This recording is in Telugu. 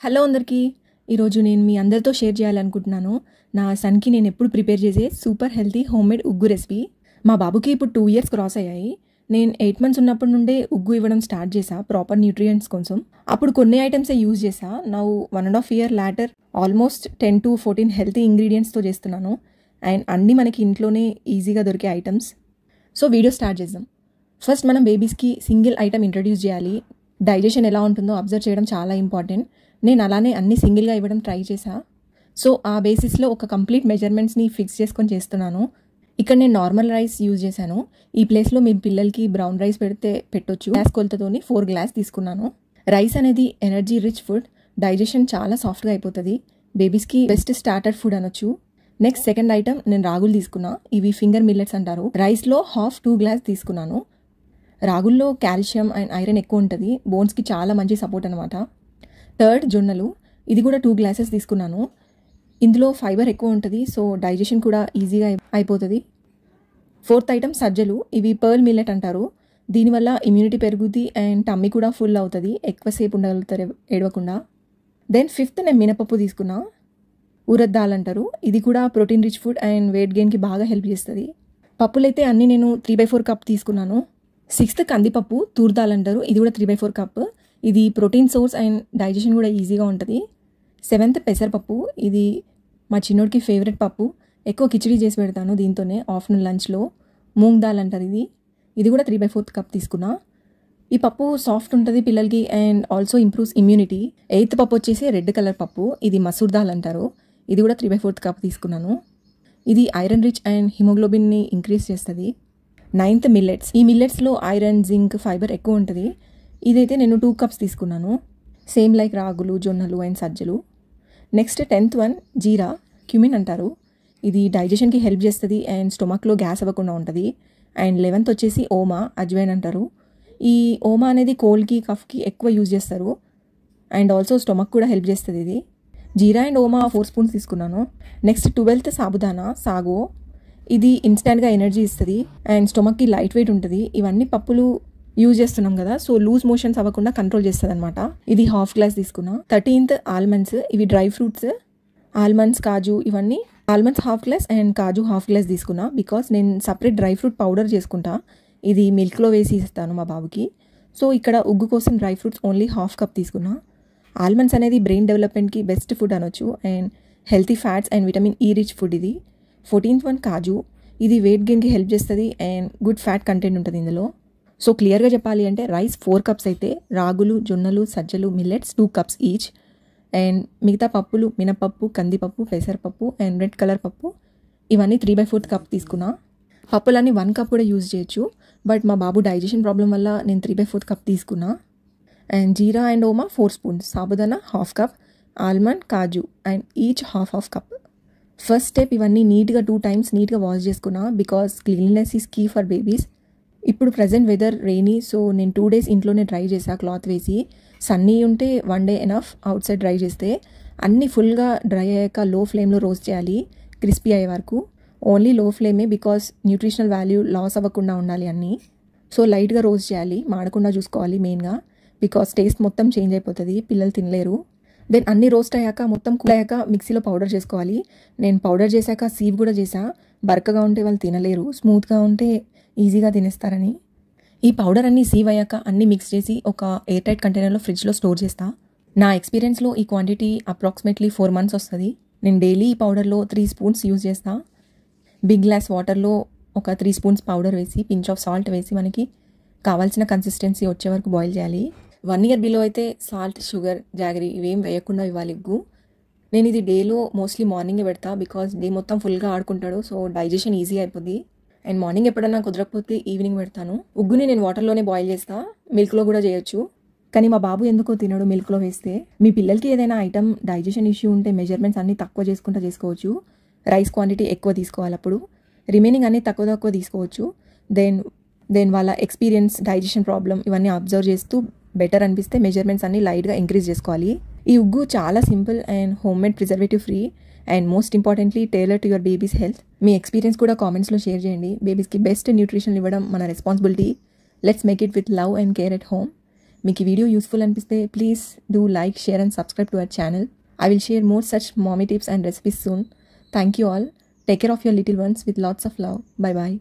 హలో అందరికీ. ఈరోజు నేను మీ అందరితో షేర్ చేయాలనుకుంటున్నాను నా సన్కి నేను ఎప్పుడు ప్రిపేర్ చేసే సూపర్ హెల్తీ హోమ్మేడ్ ఉగ్గు రెసిపీ. మా బాబుకి ఇప్పుడు 2 years క్రాస్ అయ్యాయి. నేను 8 months ఉన్నప్పటి నుండే ఉగ్గు ఇవ్వడం స్టార్ట్ చేసా ప్రాపర్ న్యూట్రియంట్స్ కోసం. అప్పుడు కొన్ని ఐటమ్సే యూజ్ చేసా. Now 1.5 year later almost 10 to 14 healthy ఇంగ్రీడియంట్స్తో చేస్తున్నాను. అండ్ అన్నీ మనకి ఇంట్లోనే ఈజీగా దొరికే ఐటమ్స్. సో వీడియో స్టార్ట్ చేద్దాం. ఫస్ట్ మనం బేబీస్కి సింగిల్ ఐటమ్ ఇంట్రడ్యూస్ చేయాలి. డైజెషన్ ఎలా ఉంటుందో అబ్జర్వ్ చేయడం చాలా ఇంపార్టెంట్. నేను అలానే అన్ని సింగిల్గా ఇవ్వడం ట్రై చేశా. సో ఆ బేసిస్లో ఒక కంప్లీట్ మెజర్మెంట్స్ని ఫిక్స్ చేసుకొని చేస్తున్నాను. ఇక్కడ నేను నార్మల్ రైస్ యూజ్ చేశాను. ఈ ప్లేస్లో మీ పిల్లలకి బ్రౌన్ రైస్ పెడితే పెట్టొచ్చు. గ్లాస్ కొలతతోని 4 గ్లాస్ తీసుకున్నాను. రైస్ అనేది ఎనర్జీ రిచ్ ఫుడ్. డైజెషన్ చాలా సాఫ్ట్గా అయిపోతుంది. బేబీస్కి బెస్ట్ స్టార్టర్ ఫుడ్ అనొచ్చు. నెక్స్ట్ సెకండ్ ఐటమ్ నేను రాగులు తీసుకున్నా. ఇవి ఫింగర్ మిల్లెట్స్ అంటారు. రైస్లో 2 గ్లాస్ తీసుకున్నాను. రాగుల్లో కాల్షియం అండ్ ఐరన్ ఎక్కువ ఉంటుంది. బోన్స్కి చాలా మంచి సపోర్ట్ అనమాట. థర్డ్ జొన్నలు. ఇది కూడా 2 గ్లాసెస్ తీసుకున్నాను. ఇందులో ఫైబర్ ఎక్కువ ఉంటుంది. సో డైజెషన్ కూడా ఈజీగా అయిపోతుంది. ఫోర్త్ ఐటమ్ సజ్జలు. ఇవి పర్ల్ మిల్లెట్ అంటారు. దీనివల్ల ఇమ్యూనిటీ పెరుగుద్ది అండ్ టమ్మీ కూడా ఫుల్ అవుతుంది. ఎక్కువసేపు ఉండగలుగుతారు ఏడవకుండా. దెన్ ఫిఫ్త్ నేను మినపప్పు తీసుకున్నా. ఉరద్ దాల్ అంటారు. ఇది కూడా protein rich food and weight గెయిన్కి బాగా హెల్ప్ చేస్తుంది. పప్పులైతే అన్నీ నేను 3/4 కప్ తీసుకున్నాను. సిక్స్త్ కందిపప్పు, తూర్ దాల్ అంటారు. ఇది కూడా 3/4 కప్. ఇది ప్రోటీన్ సోర్స్ అండ్ డైజెషన్ కూడా ఈజీగా ఉంటుంది. సెవెంత్ పెసరపప్పు. ఇది మా చిన్నోడికి ఫేవరెట్ పప్పు. ఎక్కువ కిచిడి చేసి పెడతాను దీంతోనే ఆఫ్టర్నూన్ లంచ్లో. మూంగ్ దాల్ అంటారు. ఇది కూడా 3/4 కప్ తీసుకున్నా. ఈ పప్పు సాఫ్ట్ ఉంటుంది పిల్లలకి and also improves immunity. Eighth పప్పు వచ్చేసి రెడ్ కలర్ పప్పు. ఇది మసూర్ దాల్ అంటారు. ఇది కూడా 3/4 కప్ తీసుకున్నాను. ఇది ఐరన్ రిచ్ అండ్ హిమోగ్లోబిన్ని ఇంక్రీజ్ చేస్తుంది. Ninth millets. ఈ మిల్లెట్స్లో ఐరన్, జింక్, ఫైబర్ ఎక్కువ ఉంటుంది. ఇదైతే నేను 2 కప్స్ తీసుకున్నాను. సేమ్ లైక్ రాగులు, జొన్నలు అండ్ సజ్జలు. నెక్స్ట్ 10th వన్ జీరా, క్యూమిన్ అంటారు. ఇది డైజెషన్కి హెల్ప్ చేస్తుంది అండ్ స్టొమక్లో గ్యాస్ అవ్వకుండా ఉంటుంది. అండ్ 11th వచ్చేసి ఓమా, అజ్వైన్ అంటారు. ఈ ఓమా అనేది కోల్డ్కి, కఫ్కి ఎక్కువ యూజ్ చేస్తారు అండ్ ఆల్సో స్టొమక్ కూడా హెల్ప్ చేస్తుంది ఇది. జీరా అండ్ ఓమా 4 స్పూన్స్ తీసుకున్నాను. Next 12th sabudana, sago. ఇది ఇన్స్టెంట్గా ఎనర్జీ ఇస్తుంది అండ్ స్టొమక్కి లైట్ వెయిట్ ఉంటుంది. ఇవన్నీ పప్పులు యూజ్ చేస్తున్నాం కదా, సో లూజ్ మోషన్స్ అవ్వకుండా కంట్రోల్ చేస్తుంది అనమాట. ఇది 1/2 గ్లాస్ తీసుకున్నా. 13th almonds. ఇవి డ్రై ఫ్రూట్స్. ఆల్మండ్స్, కాజు ఇవన్నీ. Almonds 1/2 glass and kaju 1/2 glass తీసుకున్నా బికాస్ నేను సపరేట్ డ్రై ఫ్రూట్ పౌడర్ చేసుకుంటా. ఇది మిల్క్లో వేసి ఇస్తాను మా బాబుకి. సో ఇక్కడ ఉగ్గు కోసం డ్రై ఫ్రూట్స్ ఓన్లీ 1/2 కప్ తీసుకున్నా. ఆల్మండ్స్ అనేది బ్రెయిన్ డెవలప్మెంట్కి బెస్ట్ ఫుడ్ అనొచ్చు and healthy fats and vitamin E rich food ఇది. 14th వన్ కాజు. ఇది వెయిట్ గెయిన్కి హెల్ప్ చేస్తుంది అండ్ గుడ్ ఫ్యాట్ కంటెంట్ ఉంటుంది ఇందులో. సో క్లియర్గా చెప్పాలి అంటే రైస్ 4 కప్స్ అయితే రాగులు, జొన్నలు, సజ్జలు, మిల్లెట్స్ 2 కప్స్ ఈచ్. అండ్ మిగతా పప్పులు మినపప్పు, కందిపప్పు, పెసరపప్పు అండ్ రెడ్ కలర్ పప్పు ఇవన్నీ 3/4 కప్ తీసుకున్నా. పప్పులన్నీ 1 కప్ కూడా యూజ్ చేయొచ్చు. బట్ మా బాబు డైజెషన్ ప్రాబ్లం వల్ల నేను 3/4 కప్ తీసుకున్నా. అండ్ జీరా అండ్ ఓమా 4 స్పూన్స్. సాబుదానా 1/2 కప్. ఆల్మండ్, కాజు and each 1/2 cup. First step ఇవన్నీ నీట్గా 2 times నీట్గా వాష్ చేసుకున్నా because cleanliness is key for babies. ఇప్పుడు ప్రజెంట్ వెదర్ రెయినీ, సో నేను 2 days ఇంట్లోనే డ్రై చేసా క్లాత్ వేసి. సన్నీ ఉంటే 1 day enough out side dry చేస్తే. అన్నీ ఫుల్గా డ్రై అయ్యాక లో ఫ్లేమ్లో రోస్ట్ చేయాలి క్రిస్పీ అయ్యే వరకు. ఓన్లీ లో ఫ్లేమే బికాస్ న్యూట్రిషనల్ వాల్యూ లాస్ అవ్వకుండా ఉండాలి అన్నీ. సో లైట్గా రోస్ట్ చేయాలి, మాడకుండా చూసుకోవాలి మెయిన్గా బికాస్ టేస్ట్ మొత్తం చేంజ్ అయిపోతుంది, పిల్లలు తినలేరు. దెన్ అన్నీ రోస్ట్ అయ్యాక మొత్తం కూల్ అయ్యాక మిక్సీలో పౌడర్ చేసుకోవాలి. నేను పౌడర్ చేశాక సీవ్ కూడా చేసా. బరకగా ఉంటే వాళ్ళు తినలేరు, స్మూత్గా ఉంటే ఈజీగా తినేస్తారని. ఈ పౌడర్ అన్నీ సీవ్ అయ్యాక అన్నీ మిక్స్ చేసి ఒక ఎయిర్ టైట్ కంటైనర్లో ఫ్రిడ్జ్లో స్టోర్ చేస్తా. నా ఎక్స్పీరియన్స్లో ఈ క్వాంటిటీ అప్రాక్సిమేట్లీ 4 months వస్తుంది. నేను డైలీ ఈ పౌడర్లో 3 spoons యూజ్ చేస్తా. బిగ్ గ్లాస్ వాటర్లో ఒక 3 spoons పౌడర్ వేసి పించ్ ఆఫ్ సాల్ట్ వేసి మనకి కావాల్సిన కన్సిస్టెన్సీ వచ్చే వరకు బాయిల్ చేయాలి. 1 year బిలో అయితే సాల్ట్, షుగర్, జాగరీ ఇవేం వేయకుండా ఇవ్వాలి ఉగ్గు. నేను ఇది డేలో మోస్ట్లీ మార్నింగే పెడతా బికాస్ డే మొత్తం ఫుల్గా ఆడుకుంటాడు. సో డైజెషన్ ఈజీ అయిపోద్ది. అండ్ మార్నింగ్ ఎప్పుడన్నా కుదరకపోతే ఈవినింగ్ పెడతాను. ఉగ్గుని నేను వాటర్లోనే బాయిల్ చేస్తా. మిల్క్లో కూడా చేయొచ్చు. కానీ మా బాబు ఎందుకో తినడు మిల్క్లో వేస్తే. మీ పిల్లలకి ఏదైనా ఐటమ్ డైజెషన్ ఇష్యూ ఉంటే మెజర్మెంట్స్ అన్నీ తక్కువ చేసుకుంటూ చేసుకోవచ్చు. రైస్ క్వాంటిటీ ఎక్కువ తీసుకోవాలి, అప్పుడు రిమైనింగ్ అన్నీ తక్కువ తీసుకోవచ్చు. దెన్ వాళ్ళ ఎక్స్పీరియన్స్, డైజెషన్ ప్రాబ్లం ఇవన్నీ అబ్జర్వ్ చేస్తూ బెటర్ అనిపిస్తే మెజర్మెంట్స్ అన్నీ లైట్గా ఇంక్రీజ్ చేసుకోవాలి. ఈ ఉగ్గు చాలా simple and homemade, preservative free and most importantly tailor to your baby's health. మీ ఎక్స్పీరియన్స్ కూడా కామెంట్స్లో షేర్ చేయండి. బేబీస్కి బెస్ట్ న్యూట్రిషన్ ఇవ్వడం మన responsibility. Let's make it with love and care at home. మీకు ఈ వీడియో యూస్ఫుల్ అనిపిస్తే please do like, share and subscribe to our channel. I will share more such mommy tips and recipes soon. Thank you all. Take care of your little ones with lots of love. Bye bye.